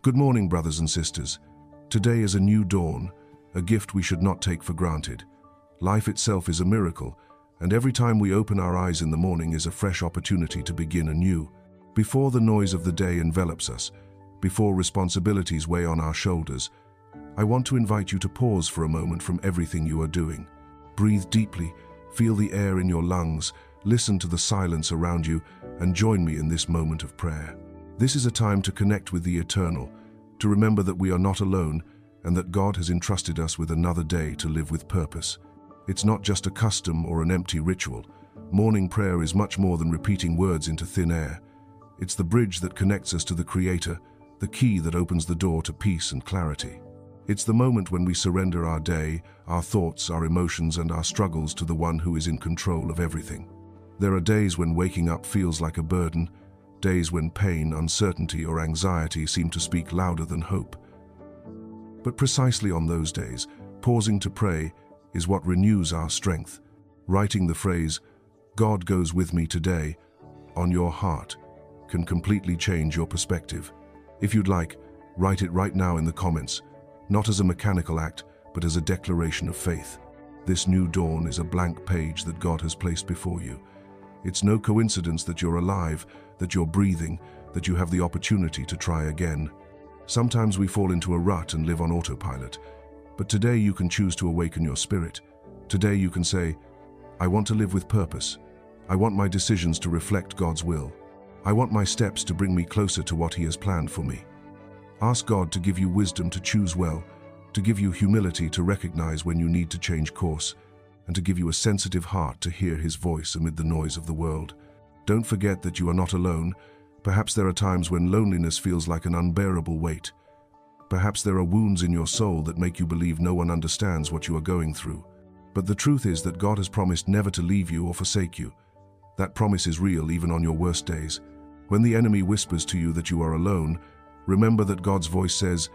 Good morning, brothers and sisters. Today is a new dawn, a gift we should not take for granted. Life itself is a miracle, and every time we open our eyes in the morning is a fresh opportunity to begin anew. Before the noise of the day envelops us, before responsibilities weigh on our shoulders, I want to invite you to pause for a moment from everything you are doing. Breathe deeply, feel the air in your lungs, listen to the silence around you, and join me in this moment of prayer. This is a time to connect with the eternal, to remember that we are not alone and that God has entrusted us with another day to live with purpose. It's not just a custom or an empty ritual. Morning prayer is much more than repeating words into thin air. It's the bridge that connects us to the Creator, the key that opens the door to peace and clarity. It's the moment when we surrender our day, our thoughts, our emotions, and our struggles to the one who is in control of everything. There are days when waking up feels like a burden, days when pain, uncertainty, or anxiety seem to speak louder than hope. But precisely on those days, pausing to pray is what renews our strength. Writing the phrase, "God goes with me today," on your heart can completely change your perspective. If you'd like, write it right now in the comments, not as a mechanical act, but as a declaration of faith. This new dawn is a blank page that God has placed before you. It's no coincidence that you're alive, that you're breathing, that you have the opportunity to try again. Sometimes we fall into a rut and live on autopilot, but today you can choose to awaken your spirit. Today you can say, "I want to live with purpose. I want my decisions to reflect God's will. I want my steps to bring me closer to what He has planned for me." Ask God to give you wisdom to choose well, to give you humility to recognize when you need to change course, and to give you a sensitive heart to hear His voice amid the noise of the world. Don't forget that you are not alone. Perhaps there are times when loneliness feels like an unbearable weight. Perhaps there are wounds in your soul that make you believe no one understands what you are going through. But the truth is that God has promised never to leave you or forsake you. That promise is real even on your worst days. When the enemy whispers to you that you are alone, remember that God's voice says,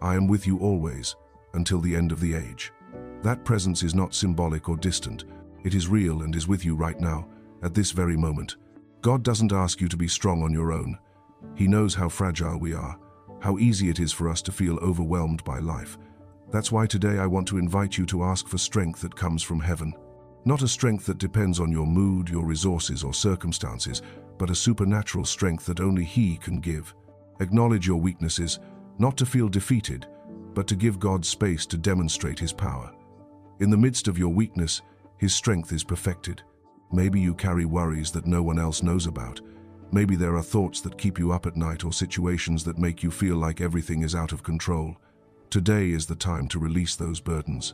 "I am with you always, until the end of the age." That presence is not symbolic or distant. It is real and is with you right now, at this very moment. God doesn't ask you to be strong on your own. He knows how fragile we are, how easy it is for us to feel overwhelmed by life. That's why today I want to invite you to ask for strength that comes from heaven. Not a strength that depends on your mood, your resources, or circumstances, but a supernatural strength that only He can give. Acknowledge your weaknesses, not to feel defeated, but to give God space to demonstrate His power. In the midst of your weakness, His strength is perfected. Maybe you carry worries that no one else knows about. Maybe there are thoughts that keep you up at night or situations that make you feel like everything is out of control. Today is the time to release those burdens.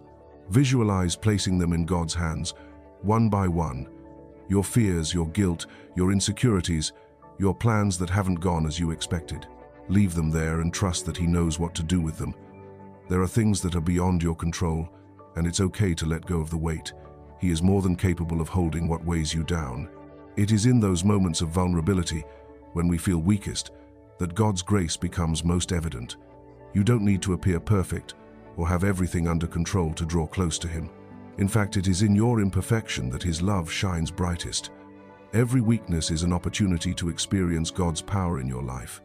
Visualize placing them in God's hands, one by one. Your fears, your guilt, your insecurities, your plans that haven't gone as you expected. Leave them there and trust that He knows what to do with them. There are things that are beyond your control, and it's okay to let go of the weight. He is more than capable of holding what weighs you down. It is in those moments of vulnerability, when we feel weakest, that God's grace becomes most evident. You don't need to appear perfect or have everything under control to draw close to Him. In fact, it is in your imperfection that His love shines brightest. Every weakness is an opportunity to experience God's power in your life.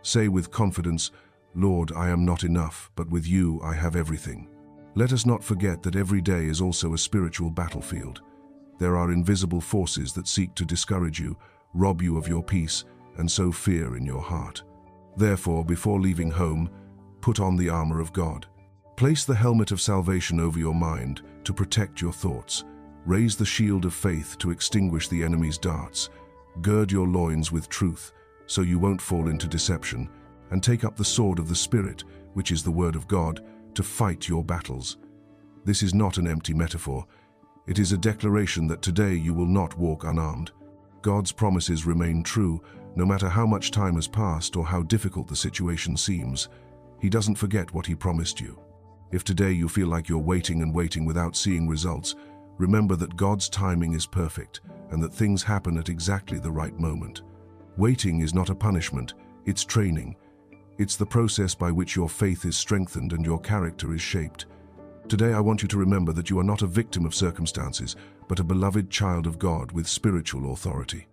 Say with confidence, "Lord, I am not enough, but with you I have everything." Let us not forget that every day is also a spiritual battlefield. There are invisible forces that seek to discourage you, rob you of your peace, and sow fear in your heart. Therefore, before leaving home, put on the armor of God. Place the helmet of salvation over your mind to protect your thoughts. Raise the shield of faith to extinguish the enemy's darts. Gird your loins with truth, so you won't fall into deception, and take up the sword of the Spirit, which is the Word of God, to fight your battles. This is not an empty metaphor. It is a declaration that today you will not walk unarmed. God's promises remain true, no matter how much time has passed or how difficult the situation seems. He doesn't forget what He promised you. If today you feel like you're waiting and waiting without seeing results, remember that God's timing is perfect and that things happen at exactly the right moment. Waiting is not a punishment, it's training. It's the process by which your faith is strengthened and your character is shaped. Today I want you to remember that you are not a victim of circumstances, but a beloved child of God with spiritual authority.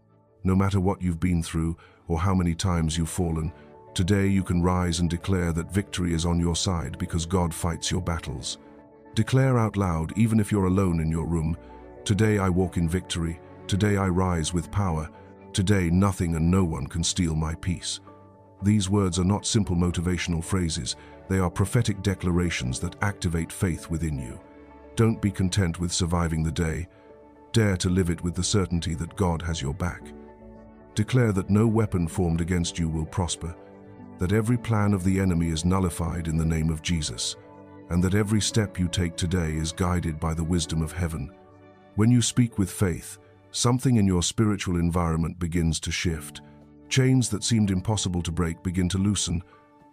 No matter what you've been through or how many times you've fallen, Today you can rise and declare that victory is on your side because God fights your battles. Declare out loud, even if you're alone in your room, "Today I walk in victory. Today I rise with power. Today nothing and no one can steal my peace." These words are not simple motivational phrases. They are prophetic declarations that activate faith within you. Don't be content with surviving the day. Dare to live it with the certainty that God has your back. Declare that no weapon formed against you will prosper, that every plan of the enemy is nullified in the name of Jesus, and that every step you take today is guided by the wisdom of heaven. When you speak with faith, something in your spiritual environment begins to shift. Chains that seemed impossible to break begin to loosen.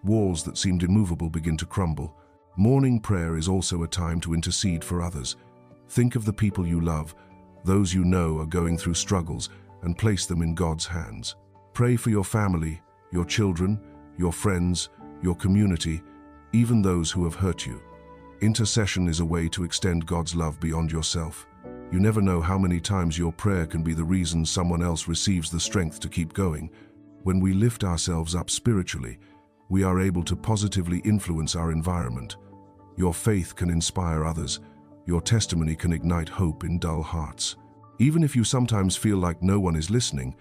Walls that seemed immovable begin to crumble. Morning prayer is also a time to intercede for others. Think of the people you love, those you know are going through struggles, and place them in God's hands. Pray for your family, your children, your friends, your community, even those who have hurt you. Intercession is a way to extend God's love beyond yourself. You never know how many times your prayer can be the reason someone else receives the strength to keep going. When we lift ourselves up spiritually, we are able to positively influence our environment. Your faith can inspire others. Your testimony can ignite hope in dull hearts. Even if you sometimes feel like no one is listening,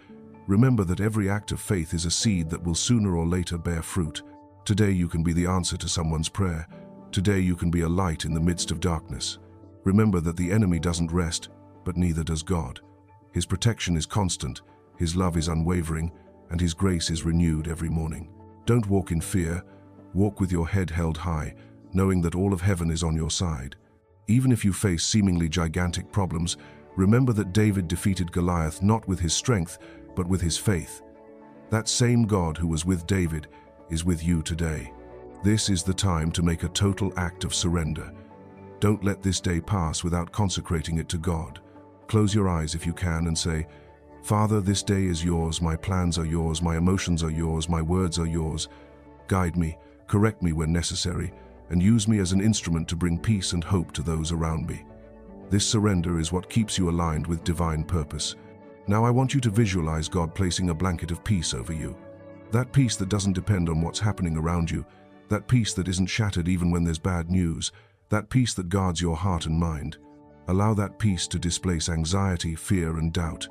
remember that every act of faith is a seed that will sooner or later bear fruit. Today you can be the answer to someone's prayer. Today you can be a light in the midst of darkness. Remember that the enemy doesn't rest, but neither does God. His protection is constant, His love is unwavering, and His grace is renewed every morning. Don't walk in fear. Walk with your head held high, knowing that all of heaven is on your side. Even if you face seemingly gigantic problems, remember that David defeated Goliath not with his strength, but with his faith. That same God who was with David is with you today. This is the time to make a total act of surrender. Don't let this day pass without consecrating it to God. Close your eyes if you can and say, "Father, this day is yours, my plans are yours, my emotions are yours, my words are yours. Guide me, correct me when necessary, and use me as an instrument to bring peace and hope to those around me." This surrender is what keeps you aligned with divine purpose. Now I want you to visualize God placing a blanket of peace over you. That peace that doesn't depend on what's happening around you, that peace that isn't shattered even when there's bad news, that peace that guards your heart and mind. Allow that peace to displace anxiety, fear, and doubt.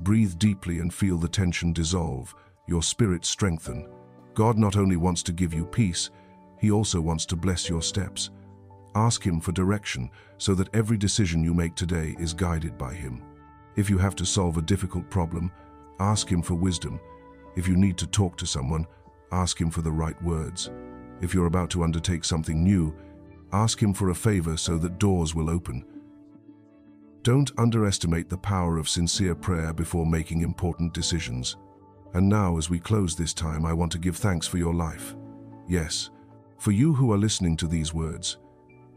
Breathe deeply and feel the tension dissolve, your spirit strengthen. God not only wants to give you peace, He also wants to bless your steps. Ask Him for direction so that every decision you make today is guided by Him. If you have to solve a difficult problem, ask Him for wisdom. If you need to talk to someone, ask Him for the right words. If you're about to undertake something new, ask Him for a favor so that doors will open. Don't underestimate the power of sincere prayer before making important decisions. And now, as we close this time, I want to give thanks for your life. Yes, for you who are listening to these words.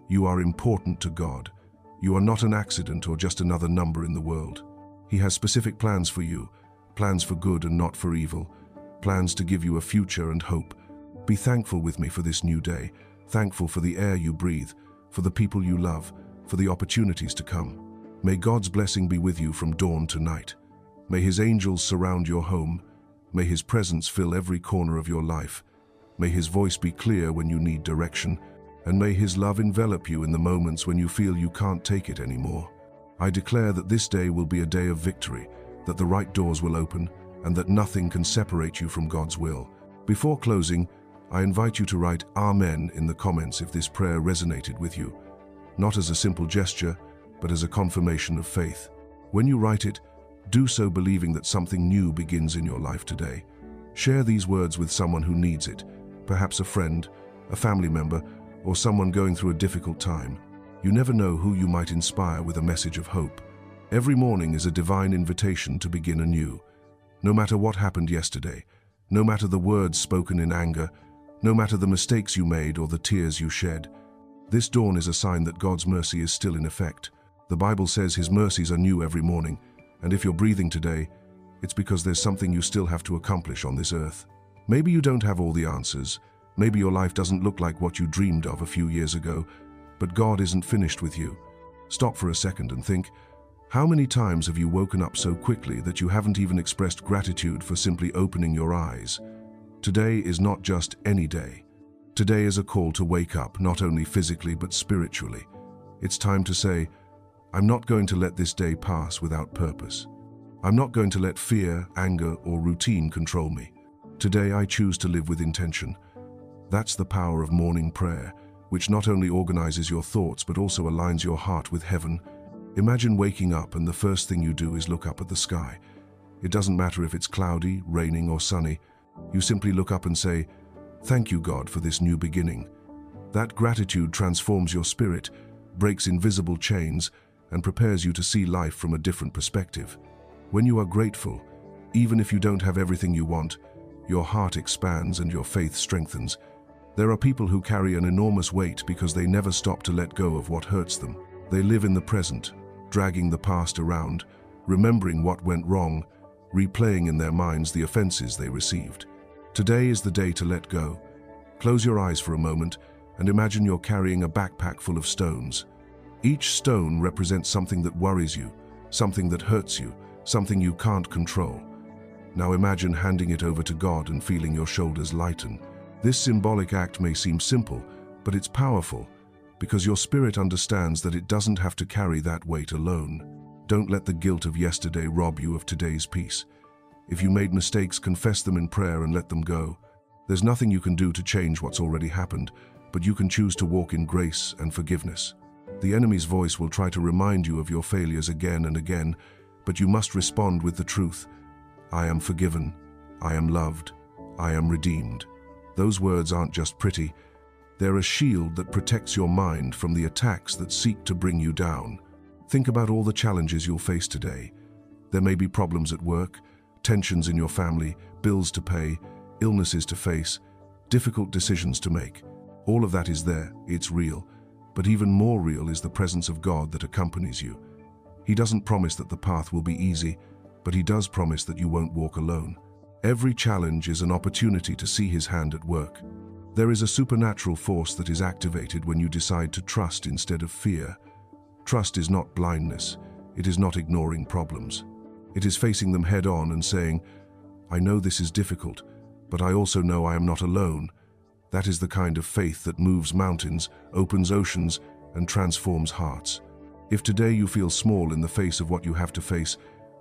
You are important to God. You are not an accident or just another number in the world. He has specific plans for you, plans for good and not for evil, plans to give you a future and hope. Be thankful with me for this new day, thankful for the air you breathe, for the people you love, for the opportunities to come. May God's blessing be with you from dawn to night. May His angels surround your home. May His presence fill every corner of your life. May His voice be clear when you need direction, and may His love envelop you in the moments when you feel you can't take it anymore. I declare that this day will be a day of victory, that the right doors will open, and that nothing can separate you from God's will. Before closing, I invite you to write Amen in the comments if this prayer resonated with you, not as a simple gesture, but as a confirmation of faith. When you write it, do so believing that something new begins in your life today. Share these words with someone who needs it, perhaps a friend, a family member, or someone going through a difficult time. You never know who you might inspire with a message of hope. Every morning is a divine invitation to begin anew. No matter what happened yesterday, no matter the words spoken in anger, no matter the mistakes you made or the tears you shed, this dawn is a sign that God's mercy is still in effect. The Bible says His mercies are new every morning, and if you're breathing today, it's because there's something you still have to accomplish on this earth. Maybe you don't have all the answers. Maybe your life doesn't look like what you dreamed of a few years ago, but God isn't finished with you. Stop for a second and think, how many times have you woken up so quickly that you haven't even expressed gratitude for simply opening your eyes? Today is not just any day. Today is a call to wake up, not only physically but spiritually. It's time to say, I'm not going to let this day pass without purpose. I'm not going to let fear, anger, or routine control me. Today I choose to live with intention. That's the power of morning prayer, which not only organizes your thoughts but also aligns your heart with heaven. Imagine waking up and the first thing you do is look up at the sky. It doesn't matter if it's cloudy, raining, or sunny. You simply look up and say, "Thank you, God, for this new beginning." That gratitude transforms your spirit, breaks invisible chains, and prepares you to see life from a different perspective. When you are grateful, even if you don't have everything you want, your heart expands and your faith strengthens. There are people who carry an enormous weight because they never stop to let go of what hurts them. They live in the present, dragging the past around, remembering what went wrong, replaying in their minds the offenses they received. Today is the day to let go. Close your eyes for a moment and imagine you're carrying a backpack full of stones. Each stone represents something that worries you, something that hurts you, something you can't control. Now imagine handing it over to God and feeling your shoulders lighten. This symbolic act may seem simple, but it's powerful because your spirit understands that it doesn't have to carry that weight alone. Don't let the guilt of yesterday rob you of today's peace. If you made mistakes, confess them in prayer and let them go. There's nothing you can do to change what's already happened, but you can choose to walk in grace and forgiveness. The enemy's voice will try to remind you of your failures again and again, but you must respond with the truth. I am forgiven. I am loved. I am redeemed. Those words aren't just pretty. They're a shield that protects your mind from the attacks that seek to bring you down. Think about all the challenges you'll face today. There may be problems at work, tensions in your family, bills to pay, illnesses to face, difficult decisions to make. All of that is there. It's real. But even more real is the presence of God that accompanies you. He doesn't promise that the path will be easy, but He does promise that you won't walk alone. Every challenge is an opportunity to see His hand at work. There is a supernatural force that is activated when you decide to trust instead of fear. Trust is not blindness. It is not ignoring problems. It is facing them head on and saying, I know this is difficult, but I also know I am not alone. That is the kind of faith that moves mountains, opens oceans, and transforms hearts. If today you feel small in the face of what you have to face,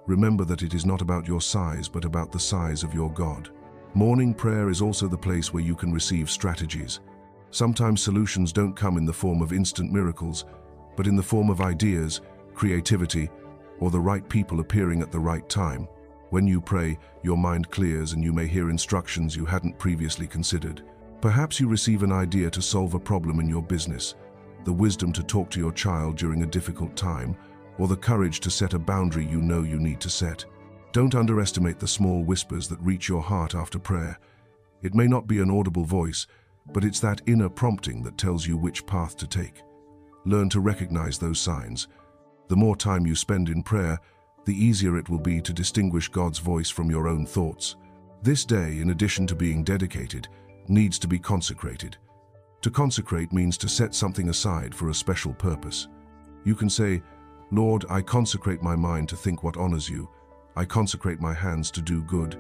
remember that it is not about your size, but about the size of your God. Morning prayer is also the place where you can receive strategies. Sometimes solutions don't come in the form of instant miracles, but in the form of ideas, creativity, or the right people appearing at the right time. When you pray, your mind clears and you may hear instructions you hadn't previously considered. Perhaps you receive an idea to solve a problem in your business, the wisdom to talk to your child during a difficult time, or the courage to set a boundary you know you need to set. Don't underestimate the small whispers that reach your heart after prayer. It may not be an audible voice, but it's that inner prompting that tells you which path to take. Learn to recognize those signs. The more time you spend in prayer, the easier it will be to distinguish God's voice from your own thoughts. This day, in addition to being dedicated, needs to be consecrated. To consecrate means to set something aside for a special purpose. You can say, Lord, I consecrate my mind to think what honors you. I consecrate my hands to do good.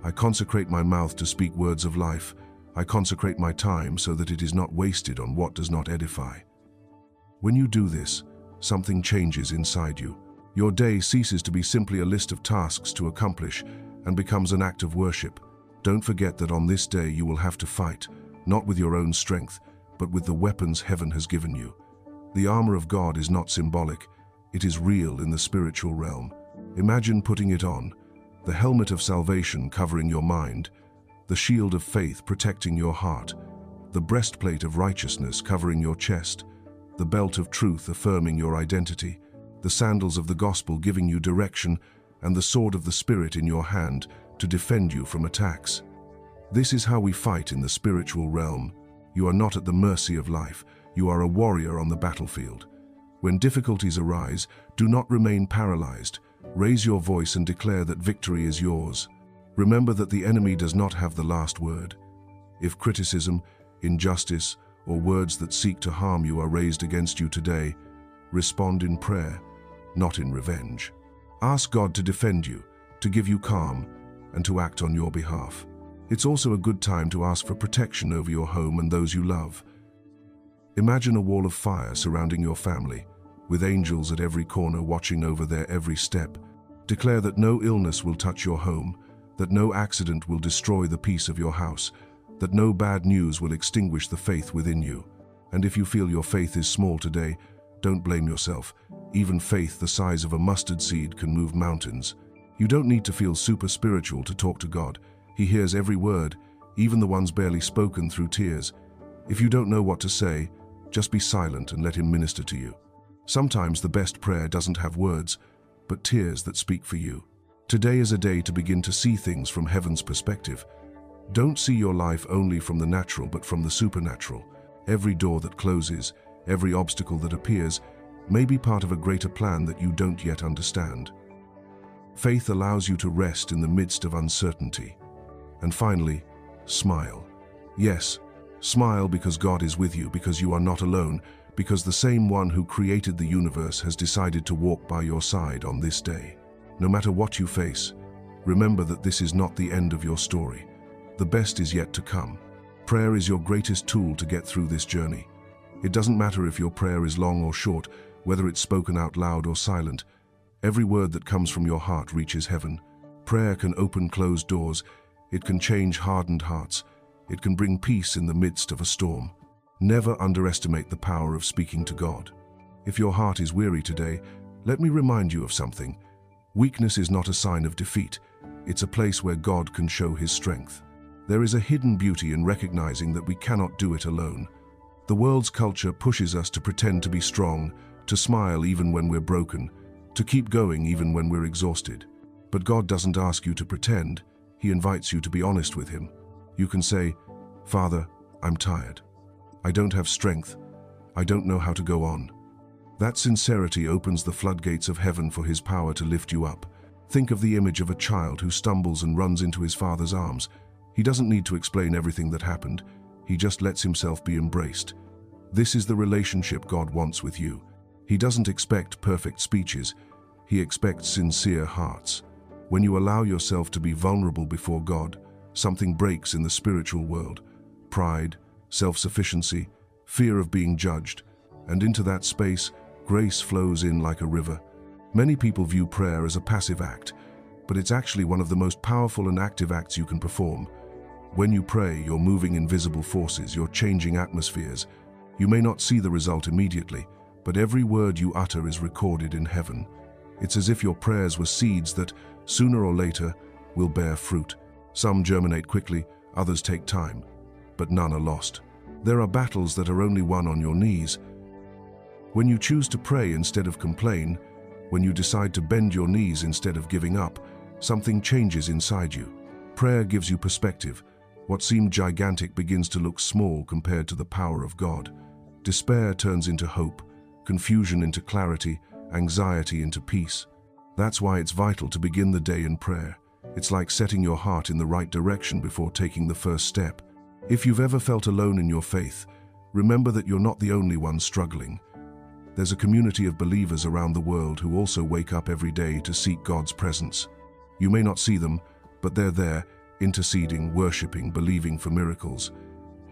I consecrate my mouth to speak words of life. I consecrate my time so that it is not wasted on what does not edify. When you do this, something changes inside you. Your day ceases to be simply a list of tasks to accomplish and becomes an act of worship. Don't forget that on this day you will have to fight, not with your own strength, but with the weapons heaven has given you. The armor of God is not symbolic, it is real in the spiritual realm. Imagine putting it on, the helmet of salvation covering your mind, the shield of faith protecting your heart, the breastplate of righteousness covering your chest, the belt of truth affirming your identity, the sandals of the gospel giving you direction, and the sword of the Spirit in your hand to defend you from attacks. This is how we fight in the spiritual realm. You are not at the mercy of life. You are a warrior on the battlefield. When difficulties arise, do not remain paralyzed. Raise your voice and declare that victory is yours. Remember that the enemy does not have the last word. If criticism, injustice, or words that seek to harm you are raised against you today, respond in prayer, not in revenge. Ask God to defend you, to give you calm, and to act on your behalf. It's also a good time to ask for protection over your home and those you love. Imagine a wall of fire surrounding your family, with angels at every corner watching over their every step. Declare that no illness will touch your home, that no accident will destroy the peace of your house, that no bad news will extinguish the faith within you. And if you feel your faith is small today, don't blame yourself. Even faith the size of a mustard seed can move mountains. You don't need to feel super spiritual to talk to God. He hears every word, even the ones barely spoken through tears. If you don't know what to say, just be silent and let Him minister to you. Sometimes the best prayer doesn't have words, but tears that speak for you. Today is a day to begin to see things from heaven's perspective. Don't see your life only from the natural, but from the supernatural. Every door that closes, every obstacle that appears, may be part of a greater plan that you don't yet understand. Faith allows you to rest in the midst of uncertainty. And finally, smile. Yes, smile because God is with you, because you are not alone, because the same one who created the universe has decided to walk by your side on this day. No matter what you face, remember that this is not the end of your story. The best is yet to come. Prayer is your greatest tool to get through this journey. It doesn't matter if your prayer is long or short, whether it's spoken out loud or silent. Every word that comes from your heart reaches heaven. Prayer can open closed doors. It can change hardened hearts. It can bring peace in the midst of a storm. Never underestimate the power of speaking to God. If your heart is weary today, let me remind you of something. Weakness is not a sign of defeat. It's a place where God can show His strength. There is a hidden beauty in recognizing that we cannot do it alone. The world's culture pushes us to pretend to be strong, to smile even when we're broken, to keep going even when we're exhausted. But God doesn't ask you to pretend. He invites you to be honest with Him. You can say, "Father, I'm tired. I don't have strength. I don't know how to go on." That sincerity opens the floodgates of heaven for His power to lift you up. Think of the image of a child who stumbles and runs into his father's arms. He doesn't need to explain everything that happened. He just lets himself be embraced. This is the relationship God wants with you. He doesn't expect perfect speeches. He expects sincere hearts. When you allow yourself to be vulnerable before God, something breaks in the spiritual world. Pride, self-sufficiency, fear of being judged. And into that space, grace flows in like a river. Many people view prayer as a passive act, but it's actually one of the most powerful and active acts you can perform. When you pray, you're moving invisible forces, you're changing atmospheres. You may not see the result immediately, but every word you utter is recorded in heaven. It's as if your prayers were seeds that, sooner or later, will bear fruit. Some germinate quickly, others take time, but none are lost. There are battles that are only won on your knees. When you choose to pray instead of complain, when you decide to bend your knees instead of giving up, something changes inside you. Prayer gives you perspective. What seemed gigantic begins to look small compared to the power of God. Despair turns into hope, confusion into clarity, anxiety into peace. That's why it's vital to begin the day in prayer. It's like setting your heart in the right direction before taking the first step. If you've ever felt alone in your faith, remember that you're not the only one struggling. There's a community of believers around the world who also wake up every day to seek God's presence. You may not see them, but they're there, interceding, worshiping, believing for miracles.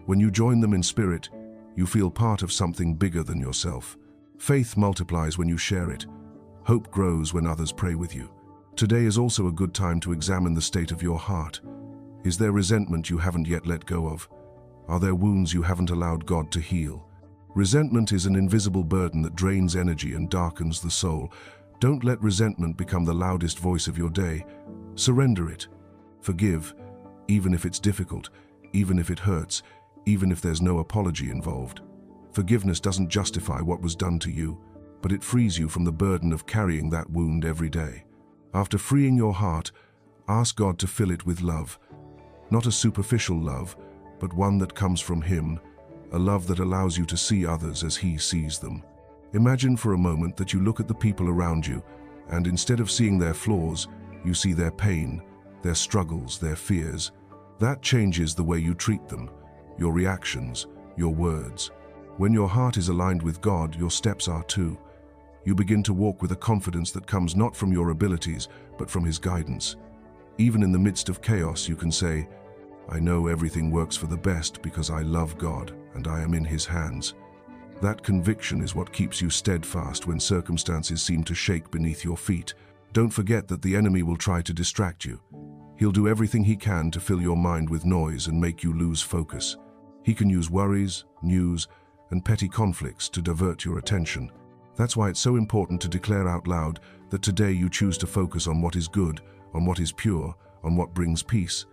When you join them in spirit, you feel part of something bigger than yourself. Faith multiplies when you share it. Hope grows when others pray with you. Today is also a good time to examine the state of your heart. Is there resentment you haven't yet let go of? Are there wounds you haven't allowed God to heal? Resentment is an invisible burden that drains energy and darkens the soul. Don't let resentment become the loudest voice of your day. Surrender it. Forgive, even if it's difficult, even if it hurts, even if there's no apology involved. Forgiveness doesn't justify what was done to you, but it frees you from the burden of carrying that wound every day. After freeing your heart, ask God to fill it with love. Not a superficial love, but one that comes from Him, a love that allows you to see others as He sees them. Imagine for a moment that you look at the people around you, and instead of seeing their flaws, you see their pain, their struggles, their fears. That changes the way you treat them, your reactions, your words. When your heart is aligned with God, your steps are too. You begin to walk with a confidence that comes not from your abilities, but from His guidance. Even in the midst of chaos, you can say, I know everything works for the best because I love God and I am in His hands. That conviction is what keeps you steadfast when circumstances seem to shake beneath your feet. Don't forget that the enemy will try to distract you. He'll do everything he can to fill your mind with noise and make you lose focus. He can use worries, news, and petty conflicts to divert your attention. That's why it's so important to declare out loud that today you choose to focus on what is good, on what is pure, on what brings peace.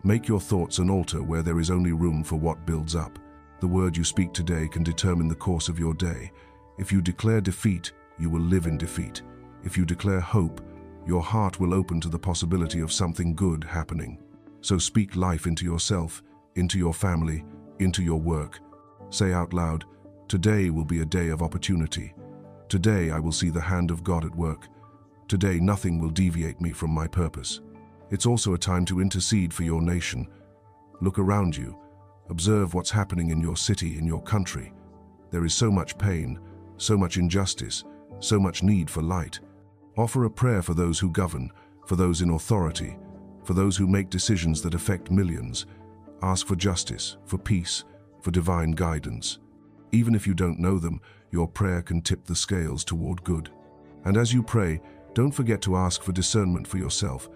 Make your thoughts an altar where there is only room for what builds up. The word you speak today can determine the course of your day. If you declare defeat, you will live in defeat. If you declare hope, your heart will open to the possibility of something good happening. So speak life into yourself, into your family, into your work. Say out loud, today will be a day of opportunity. Today I will see the hand of God at work. Today nothing will deviate me from my purpose. It's also a time to intercede for your nation. Look around you. Observe what's happening in your city, in your country. There is so much pain, so much injustice, so much need for light. Offer a prayer for those who govern, for those in authority, for those who make decisions that affect millions. Ask for justice, for peace, for divine guidance. Even if you don't know them, your prayer can tip the scales toward good. And as you pray, don't forget to ask for discernment for yourself.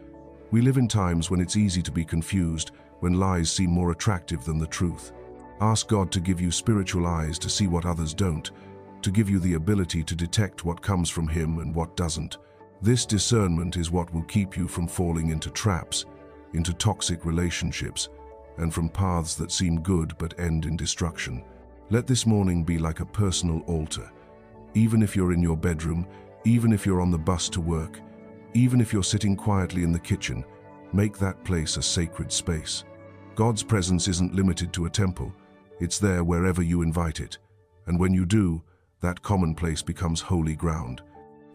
We live in times when it's easy to be confused, when lies seem more attractive than the truth. Ask God to give you spiritual eyes to see what others don't, to give you the ability to detect what comes from Him and what doesn't. This discernment is what will keep you from falling into traps, into toxic relationships, and from paths that seem good but end in destruction. Let this morning be like a personal altar. Even if you're in your bedroom, even if you're on the bus to work, even if you're sitting quietly in the kitchen, make that place a sacred space. God's presence isn't limited to a temple. It's there wherever you invite it. And when you do, that common place becomes holy ground.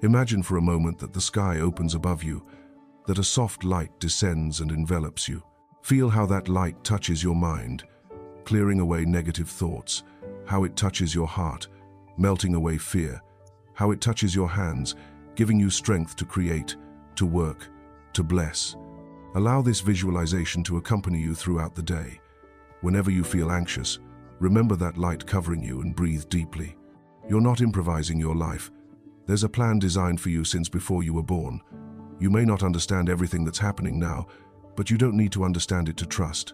Imagine for a moment that the sky opens above you, that a soft light descends and envelops you. Feel how that light touches your mind, clearing away negative thoughts, how it touches your heart, melting away fear, how it touches your hands, giving you strength to create, to work, to bless. Allow this visualization to accompany you throughout the day. Whenever you feel anxious, remember that light covering you and breathe deeply. You're not improvising your life. There's a plan designed for you since before you were born. You may not understand everything that's happening now, but you don't need to understand it to trust.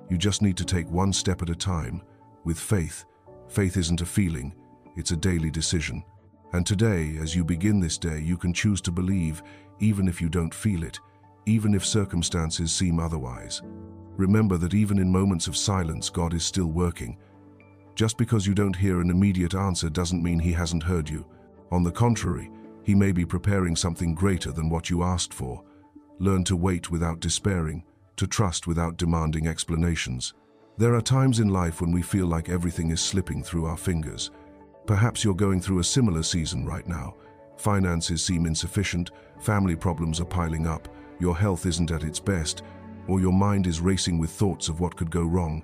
You just need to take one step at a time, with faith. Faith isn't a feeling, it's a daily decision. And today, as you begin this day, you can choose to believe, even if you don't feel it, even if circumstances seem otherwise. Remember that even in moments of silence, God is still working. Just because you don't hear an immediate answer doesn't mean He hasn't heard you. On the contrary, He may be preparing something greater than what you asked for. Learn to wait without despairing, to trust without demanding explanations. There are times in life when we feel like everything is slipping through our fingers. Perhaps you're going through a similar season right now. Finances seem insufficient, family problems are piling up, your health isn't at its best, or your mind is racing with thoughts of what could go wrong.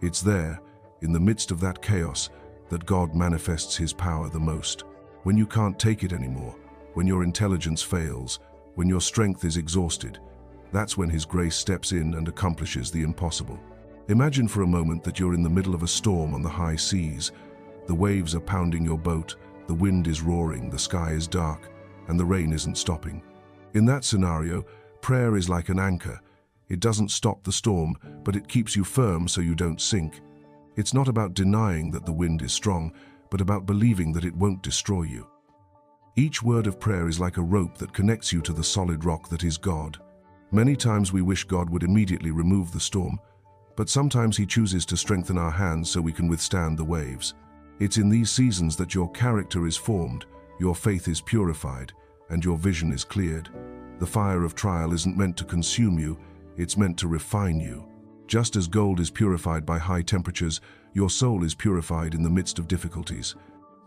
It's there, in the midst of that chaos, that God manifests His power the most. When you can't take it anymore, when your intelligence fails, when your strength is exhausted, that's when His grace steps in and accomplishes the impossible. Imagine for a moment that you're in the middle of a storm on the high seas. The waves are pounding your boat, the wind is roaring, the sky is dark, and the rain isn't stopping. In that scenario, prayer is like an anchor. It doesn't stop the storm, but it keeps you firm so you don't sink. It's not about denying that the wind is strong, but about believing that it won't destroy you. Each word of prayer is like a rope that connects you to the solid rock that is God. Many times we wish God would immediately remove the storm, but sometimes He chooses to strengthen our hands so we can withstand the waves. It's in these seasons that your character is formed, your faith is purified, and your vision is cleared. The fire of trial isn't meant to consume you, it's meant to refine you. Just as gold is purified by high temperatures, your soul is purified in the midst of difficulties.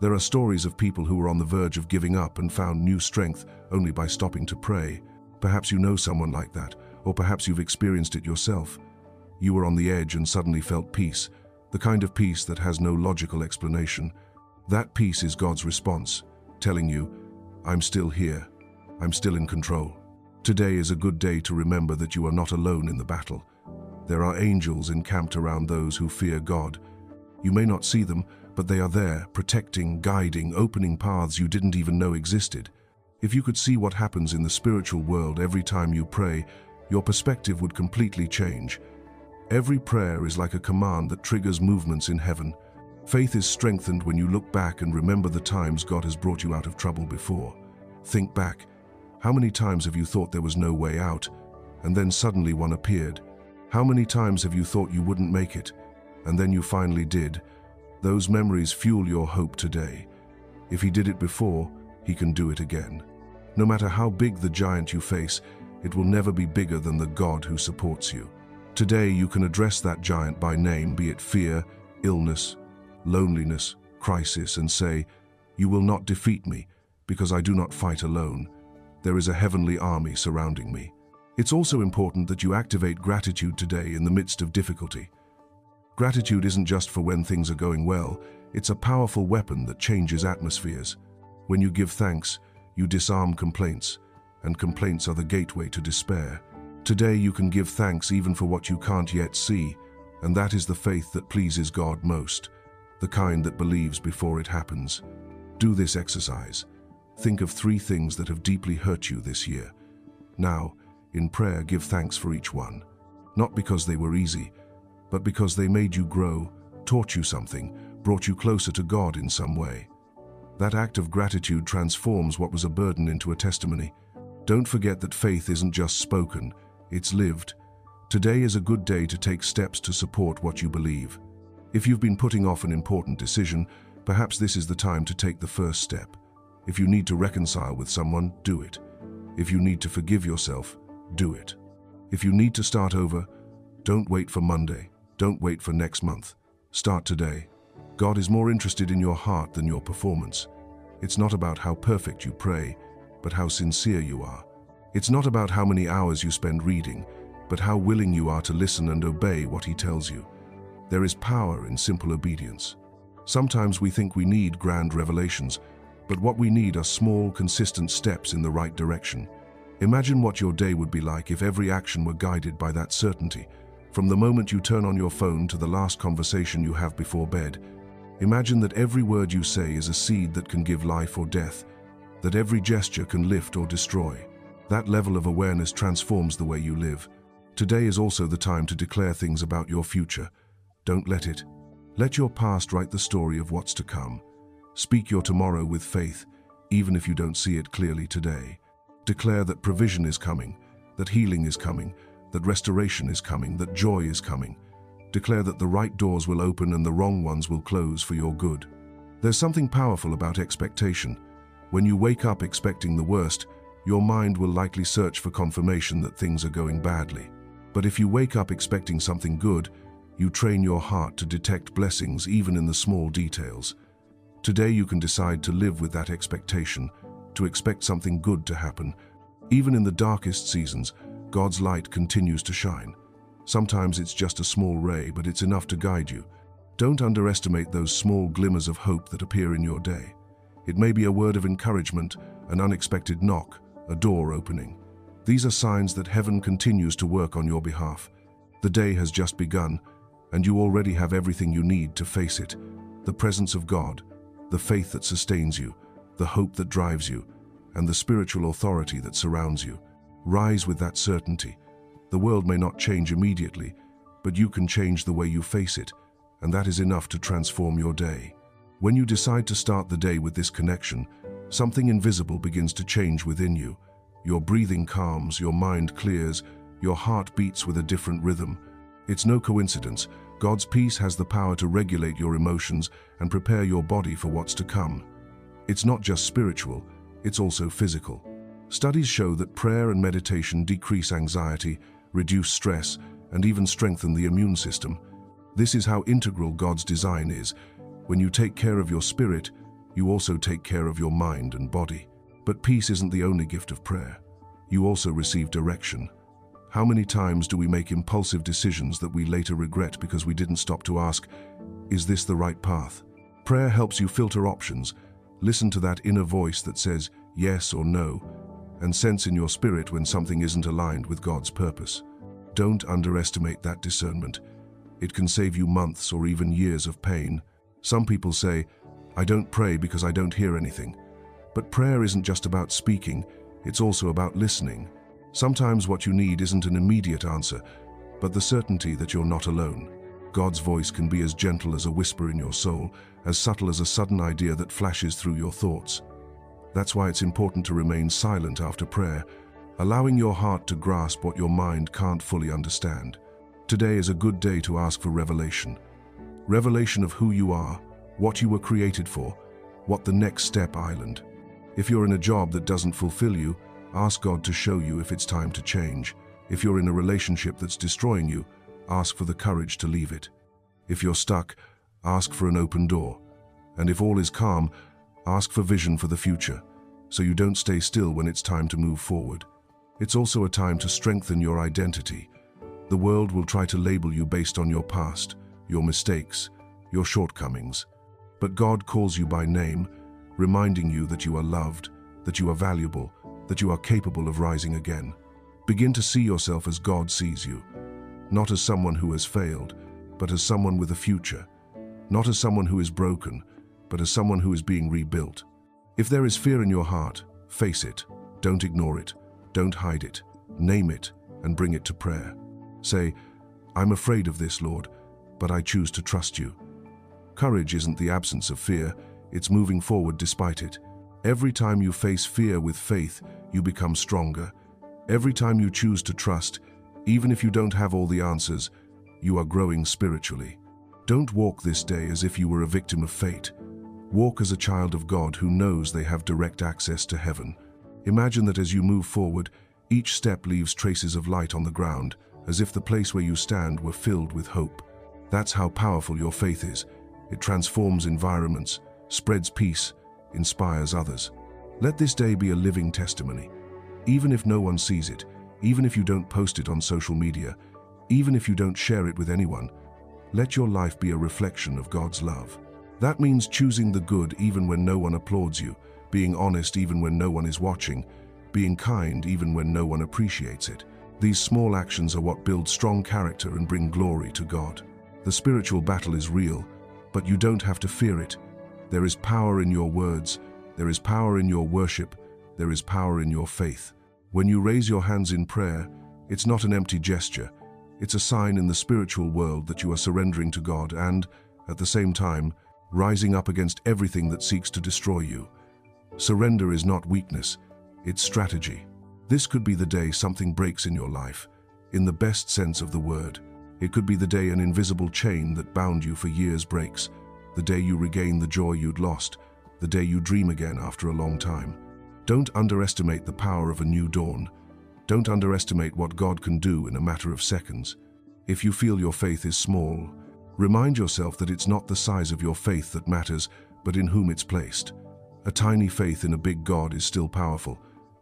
There are stories of people who were on the verge of giving up and found new strength only by stopping to pray. Perhaps you know someone like that, or perhaps you've experienced it yourself. You were on the edge and suddenly felt peace, the kind of peace that has no logical explanation. That peace is God's response, telling you, I'm still here, I'm still in control. Today is a good day to remember that you are not alone in the battle. There are angels encamped around those who fear God. You may not see them, but they are there, protecting, guiding, opening paths you didn't even know existed. If you could see what happens in the spiritual world every time you pray, your perspective would completely change. Every prayer is like a command that triggers movements in heaven. Faith is strengthened when you look back and remember the times God has brought you out of trouble before. Think back. How many times have you thought there was no way out, and then suddenly one appeared? How many times have you thought you wouldn't make it, and then you finally did? Those memories fuel your hope today. If He did it before, He can do it again. No matter how big the giant you face, it will never be bigger than the God who supports you. Today you can address that giant by name, be it fear, illness, loneliness, crisis, and say, "You will not defeat me, because I do not fight alone. There is a heavenly army surrounding me." It's also important that you activate gratitude today in the midst of difficulty. Gratitude isn't just for when things are going well, it's a powerful weapon that changes atmospheres. When you give thanks, you disarm complaints, and complaints are the gateway to despair. Today you can give thanks even for what you can't yet see, and that is the faith that pleases God most, the kind that believes before it happens. Do this exercise. Think of 3 things that have deeply hurt you this year. Now, in prayer, give thanks for each one. Not because they were easy, but because they made you grow, taught you something, brought you closer to God in some way. That act of gratitude transforms what was a burden into a testimony. Don't forget that faith isn't just spoken, it's lived. Today is a good day to take steps to support what you believe. If you've been putting off an important decision, perhaps this is the time to take the first step. If you need to reconcile with someone, do it. If you need to forgive yourself, do it. If you need to start over, don't wait for Monday. Don't wait for next month. Start today. God is more interested in your heart than your performance. It's not about how perfect you pray, but how sincere you are. It's not about how many hours you spend reading, but how willing you are to listen and obey what He tells you. There is power in simple obedience. Sometimes we think we need grand revelations, but what we need are small, consistent steps in the right direction. Imagine what your day would be like if every action were guided by that certainty. From the moment you turn on your phone to the last conversation you have before bed, imagine that every word you say is a seed that can give life or death, that every gesture can lift or destroy. That level of awareness transforms the way you live. Today is also the time to declare things about your future. Don't let it. Let your past write the story of what's to come. Speak your tomorrow with faith, even if you don't see it clearly today. Declare that provision is coming, that healing is coming, that restoration is coming, that joy is coming. Declare that the right doors will open and the wrong ones will close for your good. There's something powerful about expectation. When you wake up expecting the worst, your mind will likely search for confirmation that things are going badly. But if you wake up expecting something good, you train your heart to detect blessings even in the small details. Today you can decide to live with that expectation, to expect something good to happen. Even in the darkest seasons, God's light continues to shine. Sometimes it's just a small ray, but it's enough to guide you. Don't underestimate those small glimmers of hope that appear in your day. It may be a word of encouragement, an unexpected knock, a door opening. These are signs that heaven continues to work on your behalf. The day has just begun, and you already have everything you need to face it. The presence of God, the faith that sustains you, the hope that drives you, and the spiritual authority that surrounds you. Rise with that certainty. The world may not change immediately, but you can change the way you face it, and that is enough to transform your day. When you decide to start the day with this connection, something invisible begins to change within you. Your breathing calms, your mind clears, your heart beats with a different rhythm. It's no coincidence. God's peace has the power to regulate your emotions and prepare your body for what's to come. It's not just spiritual, it's also physical. Studies show that prayer and meditation decrease anxiety, reduce stress, and even strengthen the immune system. This is how integral God's design is. When you take care of your spirit, you also take care of your mind and body. But peace isn't the only gift of prayer. You also receive direction. How many times do we make impulsive decisions that we later regret because we didn't stop to ask, is this the right path? Prayer helps you filter options, listen to that inner voice that says yes or no, and sense in your spirit when something isn't aligned with God's purpose. Don't underestimate that discernment. It can save you months or even years of pain. Some people say, "I don't pray because I don't hear anything." But prayer isn't just about speaking, it's also about listening. Sometimes what you need isn't an immediate answer, but the certainty that you're not alone. God's voice can be as gentle as a whisper in your soul, as subtle as a sudden idea that flashes through your thoughts. That's why it's important to remain silent after prayer, allowing your heart to grasp what your mind can't fully understand. Today is a good day to ask for revelation. Revelation of who you are, what you were created for, what the next step island. If you're in a job that doesn't fulfill you, ask God to show you if it's time to change. If you're in a relationship that's destroying you, ask for the courage to leave it. If you're stuck, ask for an open door. And if all is calm, ask for vision for the future, so you don't stay still when it's time to move forward. It's also a time to strengthen your identity. The world will try to label you based on your past, your mistakes, your shortcomings. But God calls you by name, reminding you that you are loved, that you are valuable, that you are capable of rising again. Begin to see yourself as God sees you, not as someone who has failed, but as someone with a future, not as someone who is broken, but as someone who is being rebuilt. If there is fear in your heart, face it. Don't ignore it. Don't hide it. Name it and bring it to prayer. Say, "I'm afraid of this, Lord, but I choose to trust you." Courage isn't the absence of fear, it's moving forward despite it. Every time you face fear with faith, you become stronger. Every time you choose to trust, even if you don't have all the answers, you are growing spiritually. Don't walk this day as if you were a victim of fate. Walk as a child of God who knows they have direct access to heaven. Imagine that as you move forward, each step leaves traces of light on the ground, as if the place where you stand were filled with hope. That's how powerful your faith is. It transforms environments, spreads peace, inspires others. Let this day be a living testimony. Even if no one sees it, even if you don't post it on social media, even if you don't share it with anyone, let your life be a reflection of God's love. That means choosing the good even when no one applauds you, being honest even when no one is watching, being kind even when no one appreciates it. These small actions are what build strong character and bring glory to God. The spiritual battle is real, but you don't have to fear it. There is power in your words, there is power in your worship, there is power in your faith. When you raise your hands in prayer, it's not an empty gesture. It's a sign in the spiritual world that you are surrendering to God and, at the same time, rising up against everything that seeks to destroy you. Surrender is not weakness, it's strategy. This could be the day something breaks in your life, in the best sense of the word. It could be the day an invisible chain that bound you for years breaks, the day you regain the joy you'd lost, the day you dream again after a long time. Don't underestimate the power of a new dawn. Don't underestimate what God can do in a matter of seconds. If you feel your faith is small, remind yourself that it's not the size of your faith that matters, but in whom it's placed. A tiny faith in a big God is still powerful.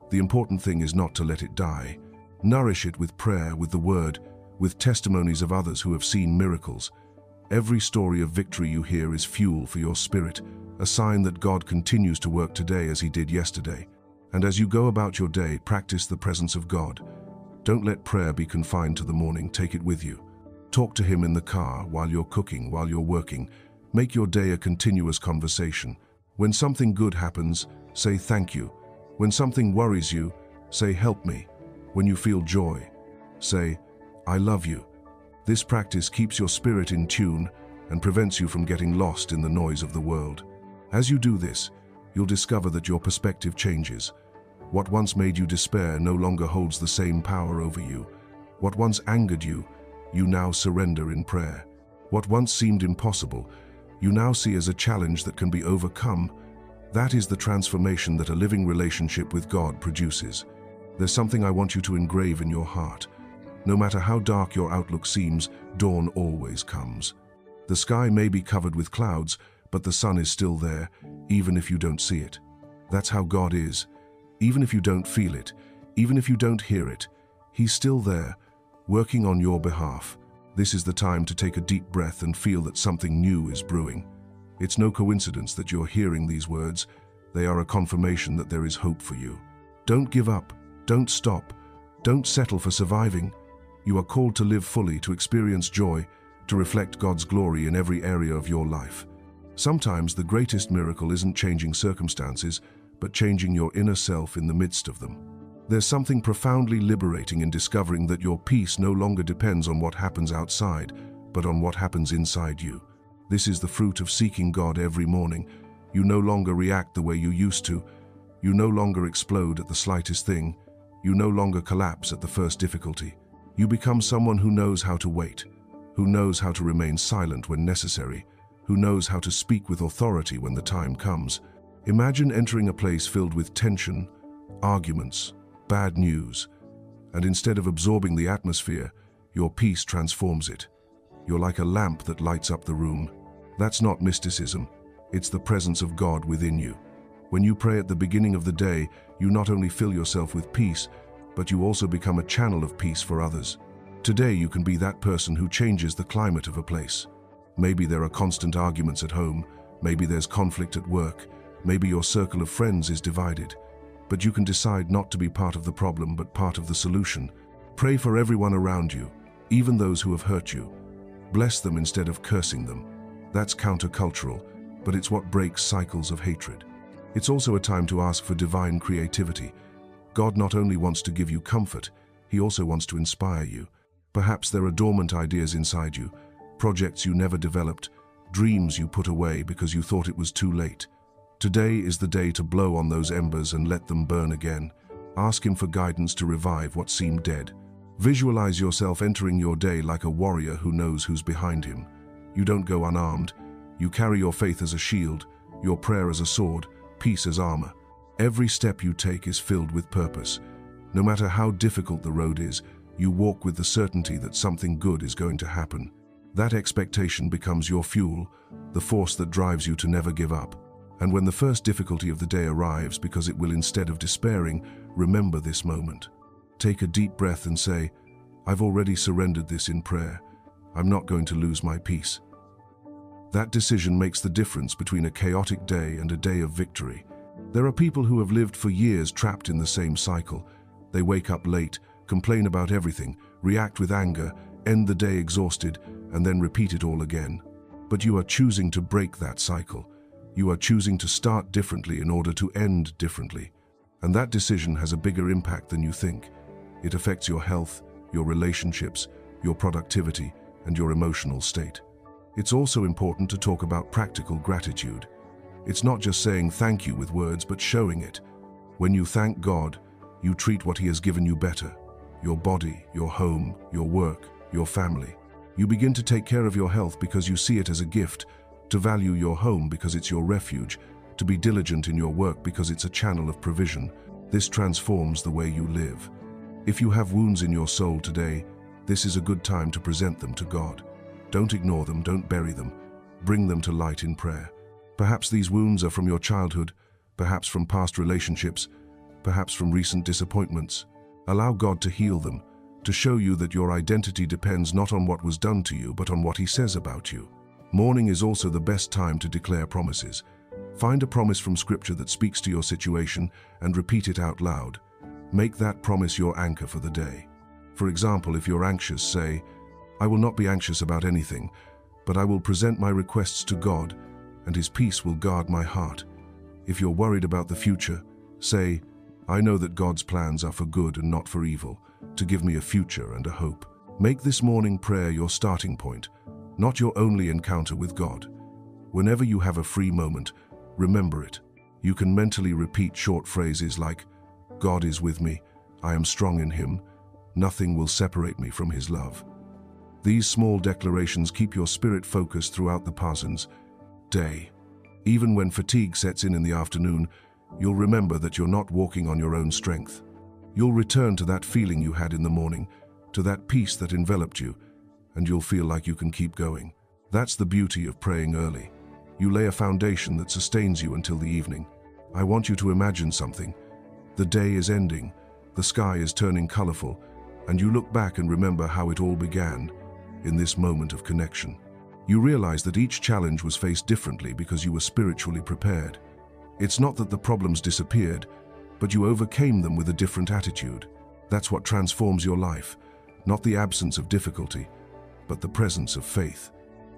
The important thing is not to let it die. Nourish it with prayer, with the word, with testimonies of others who have seen miracles. Every story of victory you hear is fuel for your spirit, a sign that God continues to work today as He did yesterday. And as you go about your day, practice the presence of God. Don't let prayer be confined to the morning, take it with you. Talk to Him in the car, while you're cooking, while you're working. Make your day a continuous conversation. When something good happens, say thank you. When something worries you, say help me. When you feel joy, say I love you. This practice keeps your spirit in tune and prevents you from getting lost in the noise of the world. As you do this, you'll discover that your perspective changes. What once made you despair no longer holds the same power over you. What once angered you, you now surrender in prayer. What once seemed impossible, you now see as a challenge that can be overcome. That is the transformation that a living relationship with God produces. There's something I want you to engrave in your heart. No matter how dark your outlook seems, dawn always comes. The sky may be covered with clouds, but the sun is still there, even if you don't see it. That's how God is. Even if you don't feel it, even if you don't hear it, He's still there, working on your behalf. This is the time to take a deep breath and feel that something new is brewing. It's no coincidence that you're hearing these words. They are a confirmation that there is hope for you. Don't give up. Don't stop. Don't settle for surviving. You are called to live fully, to experience joy, to reflect God's glory in every area of your life. Sometimes the greatest miracle isn't changing circumstances, but changing your inner self in the midst of them. There's something profoundly liberating in discovering that your peace no longer depends on what happens outside, but on what happens inside you. This is the fruit of seeking God every morning. You no longer react the way you used to. You no longer explode at the slightest thing. You no longer collapse at the first difficulty. You become someone who knows how to wait, who knows how to remain silent when necessary, who knows how to speak with authority when the time comes. Imagine entering a place filled with tension, arguments, bad news, and instead of absorbing the atmosphere, your peace transforms it. You're like a lamp that lights up the room. That's not mysticism, it's the presence of God within you. When you pray at the beginning of the day, you not only fill yourself with peace, but you also become a channel of peace for others. Today you can be that person who changes the climate of a place. Maybe there are constant arguments at home, maybe there's conflict at work, maybe your circle of friends is divided. But you can decide not to be part of the problem, but part of the solution. Pray for everyone around you, even those who have hurt you. Bless them instead of cursing them. That's countercultural, but it's what breaks cycles of hatred. It's also a time to ask for divine creativity. God not only wants to give you comfort, He also wants to inspire you. Perhaps there are dormant ideas inside you, projects you never developed, dreams you put away because you thought it was too late. Today is the day to blow on those embers and let them burn again. Ask Him for guidance to revive what seemed dead. Visualize yourself entering your day like a warrior who knows who's behind him. You don't go unarmed. You carry your faith as a shield, your prayer as a sword, peace as armor. Every step you take is filled with purpose. No matter how difficult the road is, you walk with the certainty that something good is going to happen. That expectation becomes your fuel, the force that drives you to never give up. And when the first difficulty of the day arrives, because it will, instead of despairing, remember this moment. Take a deep breath and say, I've already surrendered this in prayer. I'm not going to lose my peace. That decision makes the difference between a chaotic day and a day of victory. There are people who have lived for years trapped in the same cycle. They wake up late, complain about everything, react with anger, end the day exhausted, and then repeat it all again. But you are choosing to break that cycle. You are choosing to start differently in order to end differently. And that decision has a bigger impact than you think. It affects your health, your relationships, your productivity, and your emotional state. It's also important to talk about practical gratitude. It's not just saying thank you with words, but showing it. When you thank God, you treat what He has given you better. Your body, your home, your work, your family. You begin to take care of your health because you see it as a gift, to value your home because it's your refuge, to be diligent in your work because it's a channel of provision. This transforms the way you live. If you have wounds in your soul today, this is a good time to present them to God. Don't ignore them, don't bury them. Bring them to light in prayer. Perhaps these wounds are from your childhood, perhaps from past relationships, perhaps from recent disappointments. Allow God to heal them, to show you that your identity depends not on what was done to you, but on what He says about you. Morning is also the best time to declare promises. Find a promise from Scripture that speaks to your situation and repeat it out loud. Make that promise your anchor for the day. For example, if you're anxious, say, I will not be anxious about anything, but I will present my requests to God, and His peace will guard my heart. If you're worried about the future, say, I know that God's plans are for good and not for evil, to give me a future and a hope. Make this morning prayer your starting point, not your only encounter with God. Whenever you have a free moment, remember it. You can mentally repeat short phrases like, God is with me, I am strong in Him, nothing will separate me from His love. These small declarations keep your spirit focused throughout the Parsons day. Even when fatigue sets in the afternoon, you'll remember that you're not walking on your own strength. You'll return to that feeling you had in the morning, to that peace that enveloped you, and you'll feel like you can keep going. That's the beauty of praying early. You lay a foundation that sustains you until the evening. I want you to imagine something. The day is ending, the sky is turning colorful, and you look back and remember how it all began, in this moment of connection. You realize that each challenge was faced differently because you were spiritually prepared. It's not that the problems disappeared, but you overcame them with a different attitude. That's what transforms your life. not the absence of difficulty, but the presence of faith.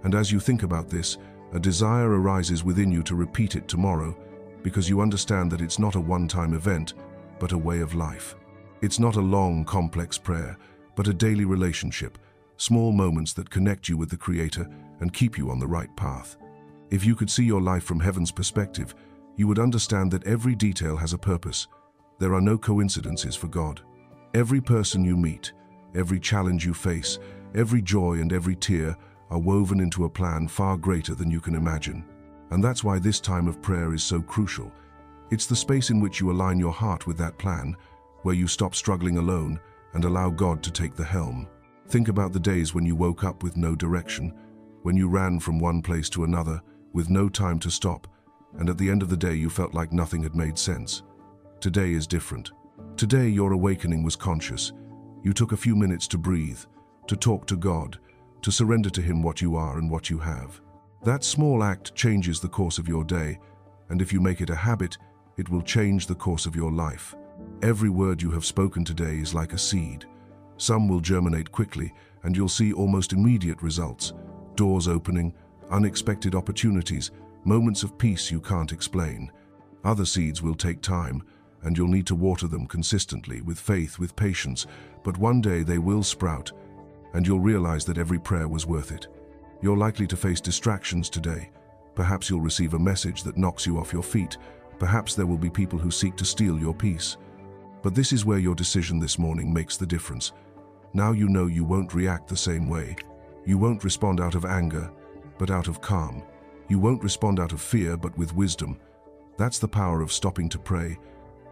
And as you think about this, a desire arises within you to repeat it tomorrow, because you understand that it's not a one-time event, but a way of life. It's not a long, complex prayer, but a daily relationship, small moments that connect you with the Creator and keep you on the right path. If you could see your life from heaven's perspective, you would understand that every detail has a purpose. There are no coincidences for God. Every person you meet, every challenge you face, every joy and every tear are woven into a plan far greater than you can imagine. And that's why this time of prayer is so crucial. It's the space in which you align your heart with that plan, where you stop struggling alone and allow God to take the helm. Think about the days when you woke up with no direction, when you ran from one place to another with no time to stop, and at the end of the day you felt like nothing had made sense. Today is different. Today your awakening was conscious. You took a few minutes to breathe, to talk to God, to surrender to Him what you are and what you have. That small act changes the course of your day, and if you make it a habit, it will change the course of your life. Every word you have spoken today is like a seed. Some will germinate quickly, and you'll see almost immediate results. Doors opening, unexpected opportunities, moments of peace you can't explain. Other seeds will take time, and you'll need to water them consistently, with faith, with patience, but one day they will sprout, and you'll realize that every prayer was worth it. You're likely to face distractions today. Perhaps you'll receive a message that knocks you off your feet. Perhaps there will be people who seek to steal your peace. But this is where your decision this morning makes the difference. Now you know you won't react the same way. You won't respond out of anger, but out of calm. You won't respond out of fear, but with wisdom. That's the power of stopping to pray.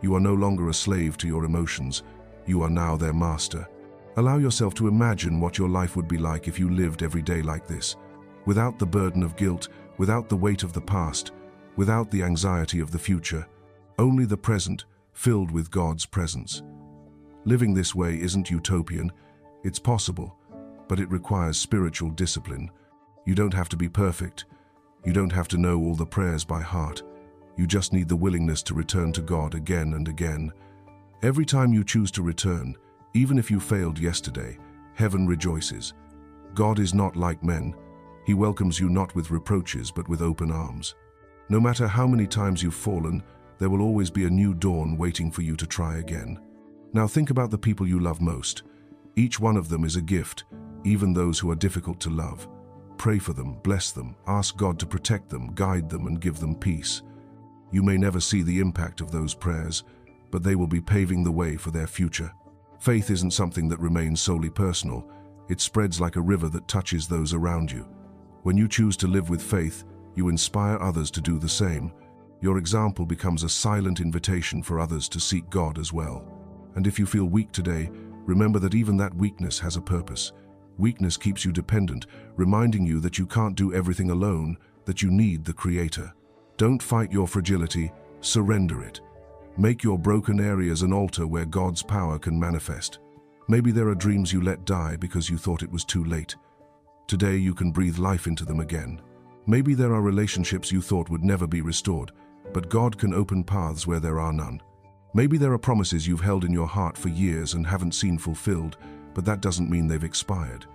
You are no longer a slave to your emotions. You are now their master. Allow yourself to imagine what your life would be like if you lived every day like this, without the burden of guilt, without the weight of the past, without the anxiety of the future, only the present, filled with God's presence. Living this way isn't utopian. It's possible, but it requires spiritual discipline. You don't have to be perfect. You don't have to know all the prayers by heart. You just need the willingness to return to God again and again. Every time you choose to return, even if you failed yesterday, heaven rejoices. God is not like men. He welcomes you not with reproaches, but with open arms. No matter how many times you've fallen, there will always be a new dawn waiting for you to try again. Now think about the people you love most. Each one of them is a gift, even those who are difficult to love. Pray for them, bless them, ask God to protect them, guide them, and give them peace. You may never see the impact of those prayers, but they will be paving the way for their future. Faith isn't something that remains solely personal. It spreads like a river that touches those around you. When you choose to live with faith, you inspire others to do the same. Your example becomes a silent invitation for others to seek God as well. And if you feel weak today, remember that even that weakness has a purpose. Weakness keeps you dependent, reminding you that you can't do everything alone, that you need the Creator. Don't fight your fragility, surrender it. Make your broken areas an altar where God's power can manifest. Maybe there are dreams you let die because you thought it was too late. Today you can breathe life into them again. Maybe there are relationships you thought would never be restored, but God can open paths where there are none. Maybe there are promises you've held in your heart for years and haven't seen fulfilled, but that doesn't mean they've expired.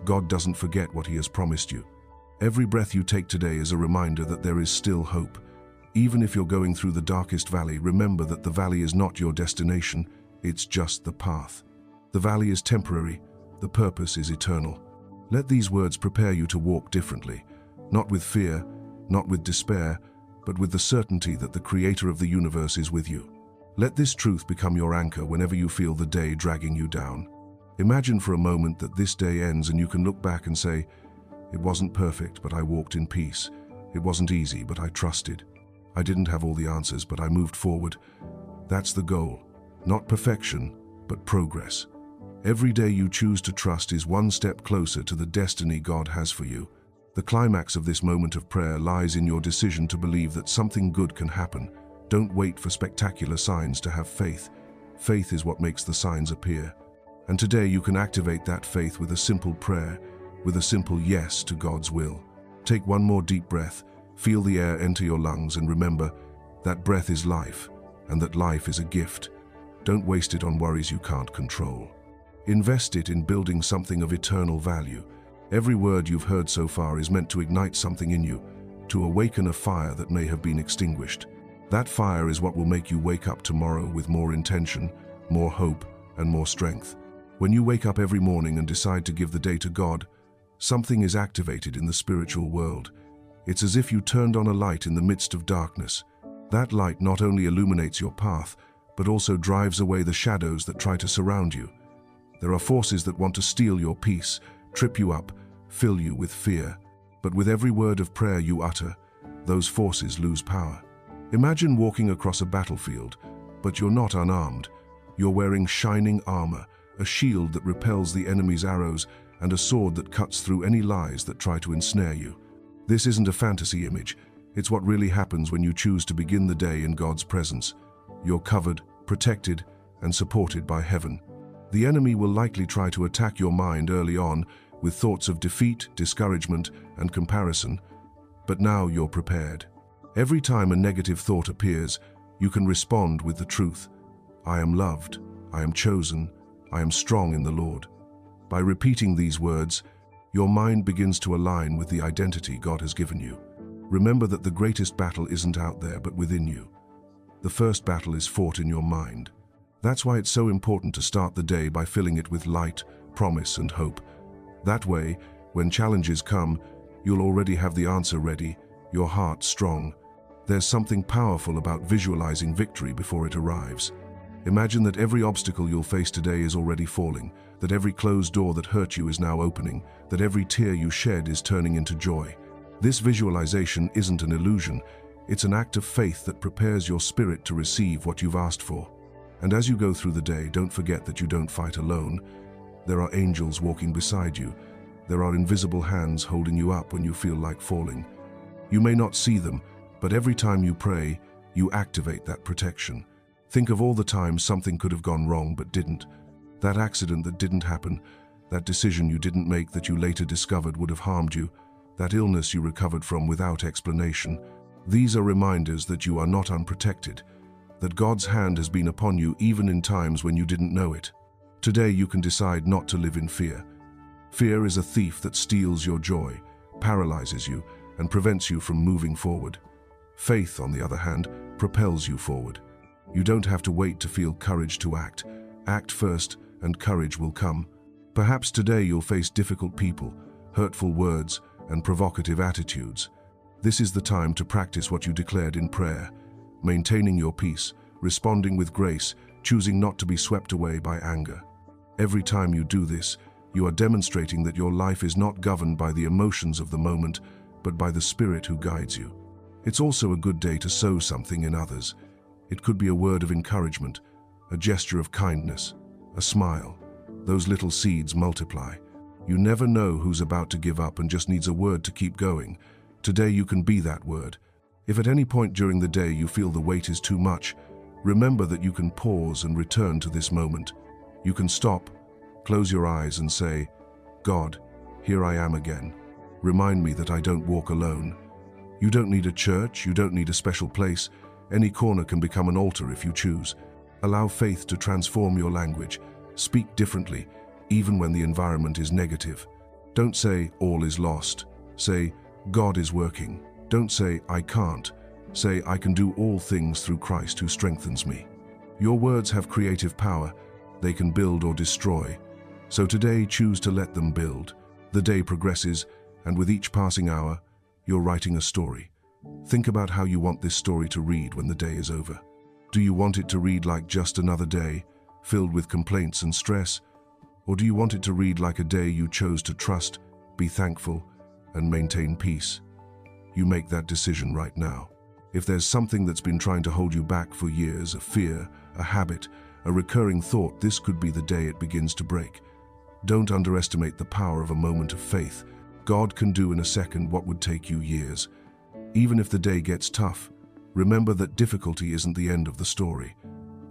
God doesn't forget what He has promised you. Every breath you take today is a reminder that there is still hope. Even if you're going through the darkest valley, remember that the valley is not your destination, it's just the path. The valley is temporary, the purpose is eternal. Let these words prepare you to walk differently, not with fear, not with despair, but with the certainty that the Creator of the universe is with you. Let this truth become your anchor whenever you feel the day dragging you down. Imagine for a moment that this day ends and you can look back and say, "It wasn't perfect, but I walked in peace. It wasn't easy, but I trusted. I didn't have all the answers, but I moved forward." That's the goal. Not perfection, but progress. Every day you choose to trust is one step closer to the destiny God has for you. The climax of this moment of prayer lies in your decision to believe that something good can happen. Don't wait for spectacular signs to have faith. Faith is what makes the signs appear. And today you can activate that faith with a simple prayer, with a simple yes to God's will. Take one more deep breath, feel the air enter your lungs, and remember that breath is life, and that life is a gift. Don't waste it on worries you can't control. Invest it in building something of eternal value. Every word you've heard so far is meant to ignite something in you, to awaken a fire that may have been extinguished. That fire is what will make you wake up tomorrow with more intention, more hope, and more strength. When you wake up every morning and decide to give the day to God, something is activated in the spiritual world. It's as if you turned on a light in the midst of darkness. That light not only illuminates your path, but also drives away the shadows that try to surround you. There are forces that want to steal your peace, trip you up, fill you with fear. But with every word of prayer you utter, those forces lose power. Imagine walking across a battlefield, but you're not unarmed. You're wearing shining armor, a shield that repels the enemy's arrows, and a sword that cuts through any lies that try to ensnare you. This isn't a fantasy image. It's what really happens when you choose to begin the day in God's presence. You're covered, protected, and supported by heaven. The enemy will likely try to attack your mind early on with thoughts of defeat, discouragement, and comparison, but now you're prepared. Every time a negative thought appears, you can respond with the truth. I am loved, I am chosen, I am strong in the Lord. By repeating these words, your mind begins to align with the identity God has given you. Remember that the greatest battle isn't out there but within you. The first battle is fought in your mind. That's why it's so important to start the day by filling it with light, promise, and hope. That way, when challenges come, you'll already have the answer ready, your heart strong. There's something powerful about visualizing victory before it arrives. Imagine that every obstacle you'll face today is already falling, that every closed door that hurt you is now opening, that every tear you shed is turning into joy. This visualization isn't an illusion, it's an act of faith that prepares your spirit to receive what you've asked for. And as you go through the day, don't forget that you don't fight alone. There are angels walking beside you. There are invisible hands holding you up when you feel like falling. You may not see them, but every time you pray, you activate that protection. Think of all the times something could have gone wrong but didn't. That accident that didn't happen, that decision you didn't make that you later discovered would have harmed you, that illness you recovered from without explanation. These are reminders that you are not unprotected, that God's hand has been upon you even in times when you didn't know it. Today you can decide not to live in fear. Fear is a thief that steals your joy, paralyzes you, and prevents you from moving forward. Faith, on the other hand, propels you forward. You don't have to wait to feel courage to act. Act first, and courage will come. Perhaps today you'll face difficult people, hurtful words, and provocative attitudes. This is the time to practice what you declared in prayer, maintaining your peace, responding with grace, choosing not to be swept away by anger. Every time you do this, you are demonstrating that your life is not governed by the emotions of the moment, but by the Spirit who guides you. It's also a good day to sow something in others. It could be a word of encouragement, a gesture of kindness, a smile. Those little seeds multiply. You never know who's about to give up and just needs a word to keep going. Today you can be that word. If at any point during the day you feel the weight is too much, remember that you can pause and return to this moment. You can stop, close your eyes and say, God, here I am again. Remind me that I don't walk alone. You don't need a church, you don't need a special place. Any corner can become an altar if you choose. Allow faith to transform your language. Speak differently, even when the environment is negative. Don't say, all is lost. Say, God is working. Don't say, I can't. Say, I can do all things through Christ who strengthens me. Your words have creative power. They can build or destroy. So today, choose to let them build. The day progresses, and with each passing hour, you're writing a story. Think about how you want this story to read when the day is over. Do you want it to read like just another day, filled with complaints and stress? Or do you want it to read like a day you chose to trust, be thankful, and maintain peace? You make that decision right now. If there's something that's been trying to hold you back for years, a fear, a habit, a recurring thought, this could be the day it begins to break. Don't underestimate the power of a moment of faith. God can do in a second what would take you years. Even if the day gets tough, remember that difficulty isn't the end of the story.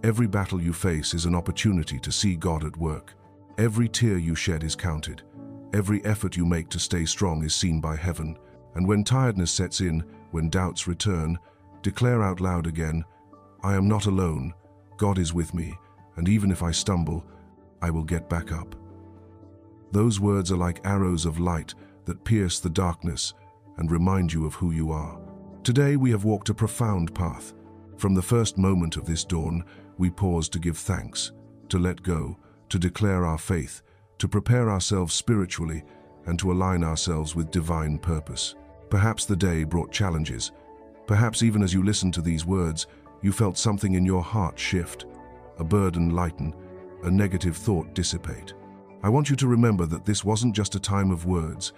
Every battle you face is an opportunity to see God at work. Every tear you shed is counted. Every effort you make to stay strong is seen by heaven. And when tiredness sets in, when doubts return, declare out loud again, I am not alone. God is with me, and even if I stumble, I will get back up. Those words are like arrows of light that pierce the darkness and remind you of who you are. Today we have walked a profound path. From the first moment of this dawn, we pause to give thanks, to let go, to declare our faith, to prepare ourselves spiritually, and to align ourselves with divine purpose. Perhaps the day brought challenges. Perhaps even as you listened to these words, you felt something in your heart shift, a burden lighten, a negative thought dissipate. I want you to remember that this wasn't just a time of words.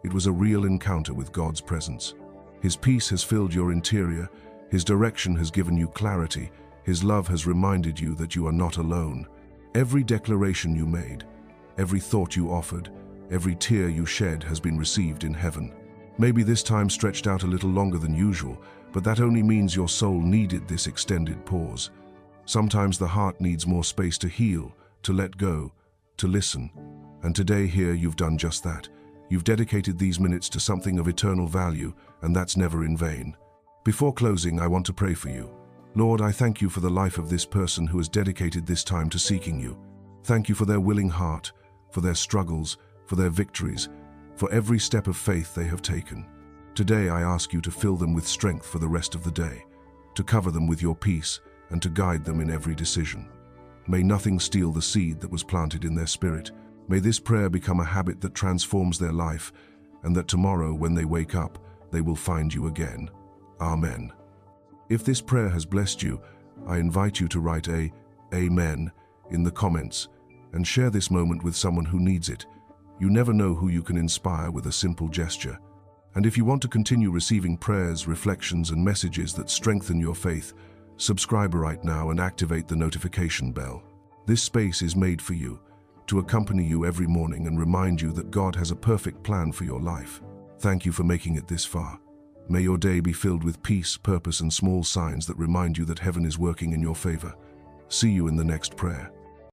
It was a real encounter with God's presence. His peace has filled your interior, His direction has given you clarity, His love has reminded you that you are not alone. Every declaration you made, every thought you offered, every tear you shed has been received in heaven. Maybe this time stretched out a little longer than usual, but that only means your soul needed this extended pause. Sometimes the heart needs more space to heal, to let go, to listen. And today here you've done just that. You've dedicated these minutes to something of eternal value, and that's never in vain. Before closing, I want to pray for you. Lord, I thank you for the life of this person who has dedicated this time to seeking you. Thank you for their willing heart, for their struggles, for their victories, for every step of faith they have taken. Today I ask you to fill them with strength for the rest of the day, to cover them with your peace, and to guide them in every decision. May nothing steal the seed that was planted in their spirit. May this prayer become a habit that transforms their life, and that tomorrow, when they wake up, they will find you again. Amen. If this prayer has blessed you, I invite you to write a Amen in the comments and share this moment with someone who needs it. You never know who you can inspire with a simple gesture. And if you want to continue receiving prayers, reflections, and messages that strengthen your faith, subscribe right now and activate the notification bell. This space is made for you, to accompany you every morning and remind you that God has a perfect plan for your life. Thank you for making it this far. May your day be filled with peace, purpose, and small signs that remind you that heaven is working in your favor. See you in the next prayer.